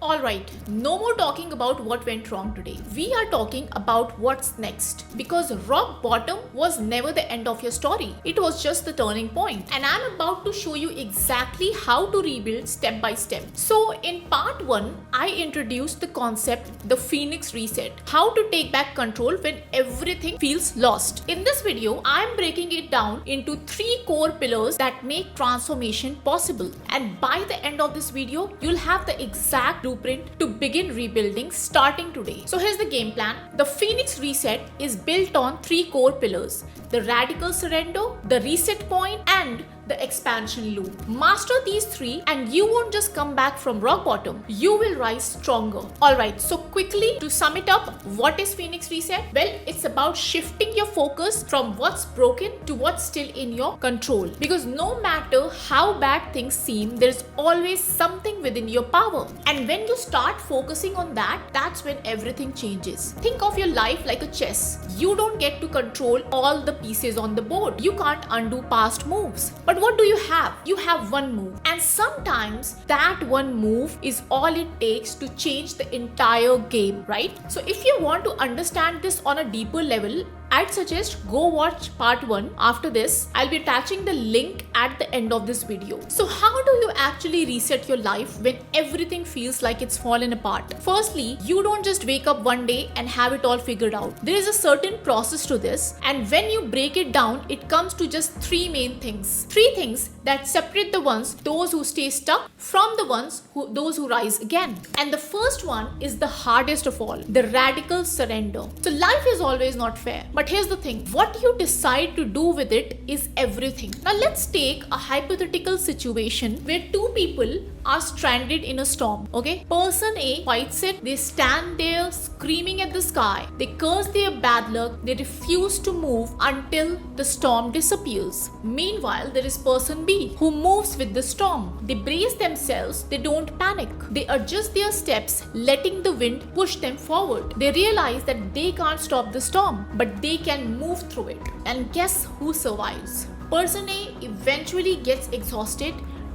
Alright, no more talking about what went wrong today. We are talking about what's next. Because rock bottom was never the end of your story. It was just the turning point. And I'm about to show you exactly how to rebuild step by step. So in part 1, I introduced the concept, the Phoenix Reset. How to take back control when everything feels lost. In this video, I'm breaking it down into 3 core pillars that make transformation possible. And by the end of this video, you'll have the exact blueprint to begin rebuilding starting today. So here's the game plan. The Phoenix Reset is built on 3 core pillars: the radical surrender, the reset point, and the expansion loop. Master these 3 and you won't just come back from rock bottom, you will rise stronger. Alright, so quickly to sum it up, what is Phoenix Reset? Well, it's about shifting your focus from what's broken to what's still in your control. Because no matter how bad things seem, there's always something within your power. And when you start focusing on that, that's when everything changes. Think of your life like a chess. You don't get to control all the pieces on the board. You can't undo past moves. But what do you have? You have one move. And sometimes that one move is all it takes to change the entire game, right? So if you want to understand this on a deeper level, I'd suggest go watch part 1. After this, I'll be attaching the link at the end of this video. So how do you actually reset your life when everything feels like it's fallen apart? Firstly, you don't just wake up one day and have it all figured out. There is a certain process to this, and when you break it down, it comes to just 3 main things. 3 things that separate those who stay stuck from those who rise again. And the first one is the hardest of all, the radical surrender. So life is always not fair. But here's the thing, what you decide to do with it is everything. Now let's take a hypothetical situation where 2 people are stranded in a storm, okay? Person A fights it, they stand there screaming at the sky, they curse their bad luck, they refuse to move until the storm disappears. Meanwhile, there is person B who moves with the storm. They brace themselves, they don't panic. They adjust their steps, letting the wind push them forward. They realize that they can't stop the storm, but they can move through it. And guess who survives? Person A eventually gets exhausted,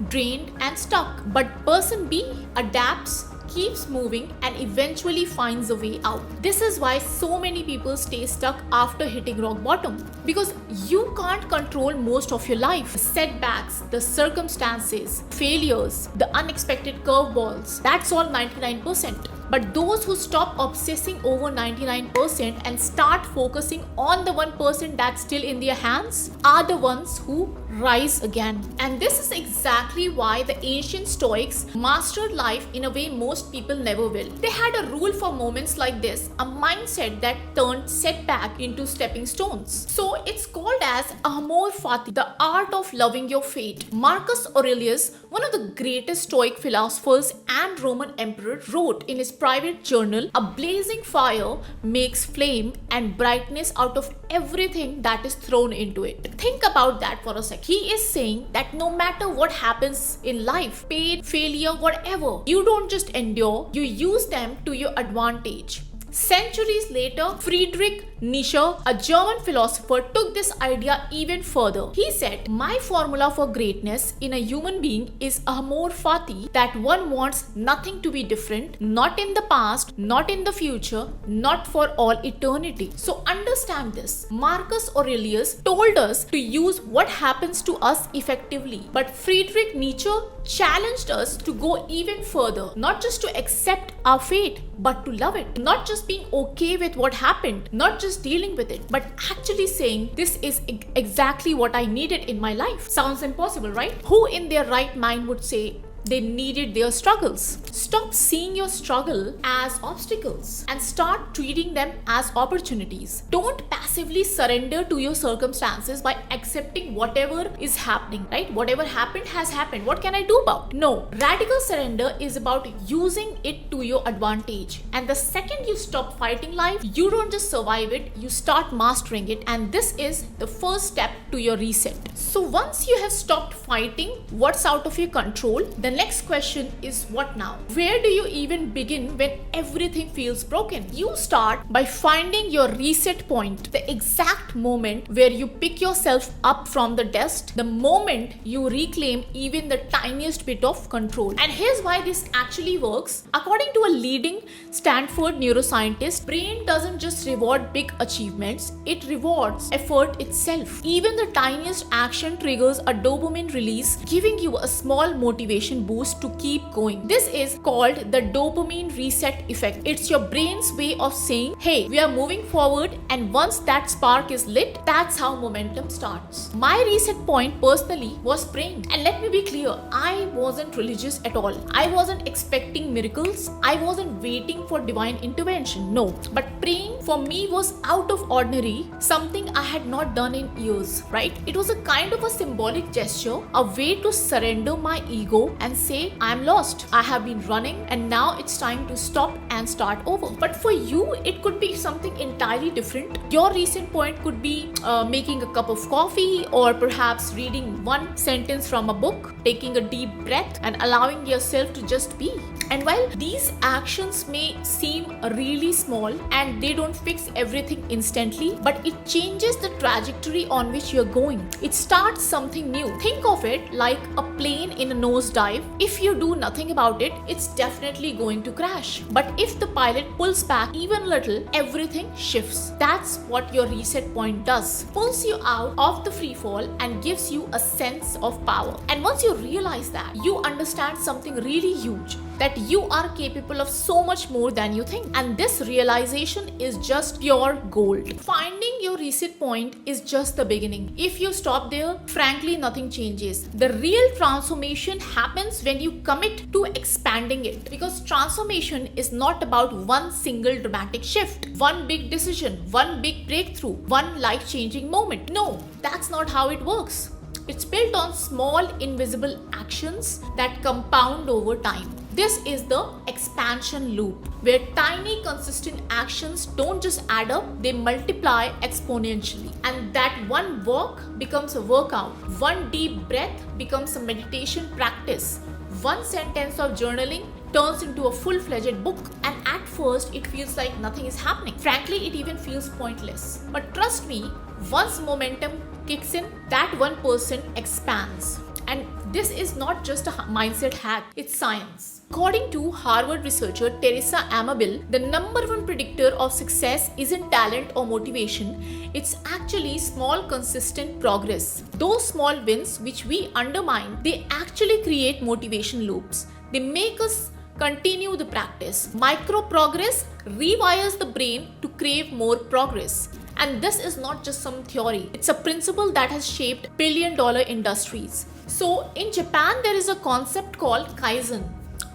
drained and stuck, but person B adapts, keeps moving and eventually finds a way out. This is why so many people stay stuck after hitting rock bottom, because you can't control most of your life. The setbacks, the circumstances, failures, the unexpected curveballs, that's all 99%. But those who stop obsessing over 99% and start focusing on the 1% that's still in their hands are the ones who rise again. And this is exactly why the ancient Stoics mastered life in a way most people never will. They had a rule for moments like this, a mindset that turned setback into stepping stones. So it's called as amor fati, the art of loving your fate. Marcus Aurelius, one of the greatest Stoic philosophers and Roman emperor, wrote in his private journal, "A blazing fire makes flame and brightness out of everything that is thrown into it." Think about that for a second. He is saying that no matter what happens in life, pain, failure, whatever, you don't just endure, you use them to your advantage. Centuries later, Friedrich Nietzsche, a German philosopher, took this idea even further. He said, "My formula for greatness in a human being is amor fati, that one wants nothing to be different, not in the past, not in the future, not for all eternity." So understand this. Marcus Aurelius told us to use what happens to us effectively. But Friedrich Nietzsche challenged us to go even further, not just to accept our fate, but to love it. Not just being okay with what happened, not just dealing with it, but actually saying, this is exactly what I needed in my life. Sounds impossible, right? Who in their right mind would say they needed their struggles? Stop seeing your struggle as obstacles and start treating them as opportunities. Don't passively surrender to your circumstances by accepting whatever is happening, right? Whatever happened has happened. What can I do about it? No. Radical surrender is about using it to your advantage. And the second you stop fighting life, you don't just survive it, you start mastering it. And this is the first step to your reset. So once you have stopped fighting what's out of your control, the next question is what now? Where do you even begin when everything feels broken? You start by finding your reset point, the exact moment where you pick yourself up from the desk, the moment you reclaim even the tiniest bit of control. And here's why this actually works. According to a leading Stanford neuroscientist, brain doesn't just reward big achievements, it rewards effort itself. Even the tiniest action triggers a dopamine release, giving you a small motivation boost to keep going. This is called the dopamine reset effect. It's your brain's way of saying, hey, we are moving forward, and once that spark is lit, that's how momentum starts. My reset point personally was praying. And let me be clear, I wasn't religious at all. I wasn't expecting miracles. I wasn't waiting for divine intervention. No. But praying for me was out of ordinary, something I had not done in years, right? It was a kind of a symbolic gesture, a way to surrender my ego and say, I'm lost. I have been running and now it's time to stop and start over. But for you, it could be something entirely different. Your reset point could be making a cup of coffee, or perhaps reading one sentence from a book, taking a deep breath and allowing yourself to just be. And while these actions may seem really small and they don't fix everything instantly, but it changes the trajectory on which you're going. It starts something new. Think of it like a plane in a nosedive. If you do nothing about it, it's definitely going to crash. But if the pilot pulls back even a little, everything shifts. That's what your reset point does. Pulls you out of the free fall and gives you a sense of power. And once you realize that, you understand something really huge, that you are capable of so much more than you think. And this realization is just pure gold. Finding your reset point is just the beginning. If you stop there, frankly, nothing changes. The real transformation happens when you commit to expanding it. Because transformation is not about one single dramatic shift, one big decision, one big breakthrough, one life-changing moment. No, that's not how it works. It's built on small, invisible actions that compound over time. This is the expansion loop, where tiny, consistent actions don't just add up, they multiply exponentially. And that one walk becomes a workout, one deep breath becomes a meditation practice, one sentence of journaling turns into a full-fledged book. And at first, it feels like nothing is happening. Frankly, it even feels pointless. But trust me, once momentum kicks in, that 1% expands. And this is not just a mindset hack, it's science. According to Harvard researcher Teresa Amabile, the number one predictor of success isn't talent or motivation, it's actually small, consistent progress. Those small wins which we undermine, they actually create motivation loops. They make us continue the practice. Micro progress rewires the brain to crave more progress. And this is not just some theory, it's a principle that has shaped billion-dollar industries. So in Japan, there is a concept called Kaizen,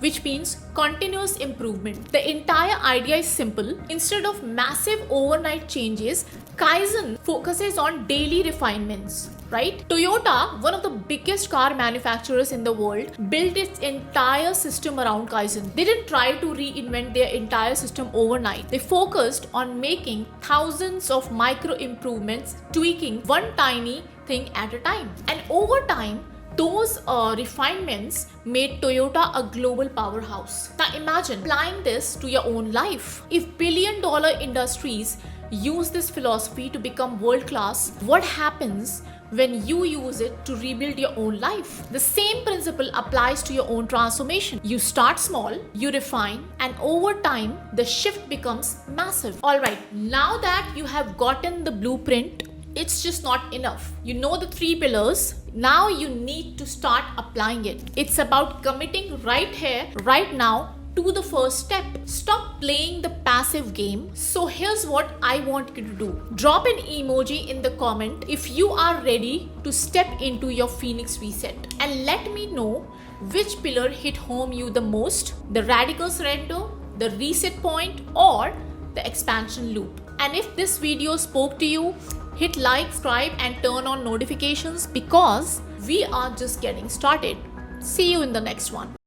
which means continuous improvement. The entire idea is simple. Instead of massive overnight changes, Kaizen focuses on daily refinements, right? Toyota, one of the biggest car manufacturers in the world, built its entire system around Kaizen. They didn't try to reinvent their entire system overnight. They focused on making thousands of micro improvements, tweaking one tiny thing at a time. And over time, those refinements made Toyota a global powerhouse. Now imagine applying this to your own life. If billion-dollar industries use this philosophy to become world-class, what happens when you use it to rebuild your own life? The same principle applies to your own transformation. You start small, you refine, and over time, the shift becomes massive. Alright, now that you have gotten the blueprint, it's just not enough. You know the 3 pillars. Now you need to start applying it. It's about committing right here, right now, to the first step. Stop playing the passive game. So here's what I want you to do. Drop an emoji in the comment if you are ready to step into your Phoenix reset. And let me know which pillar hit home you the most. The radical surrender, the reset point, or the expansion loop. And if this video spoke to you, hit like, subscribe and turn on notifications, because we are just getting started. See you in the next one.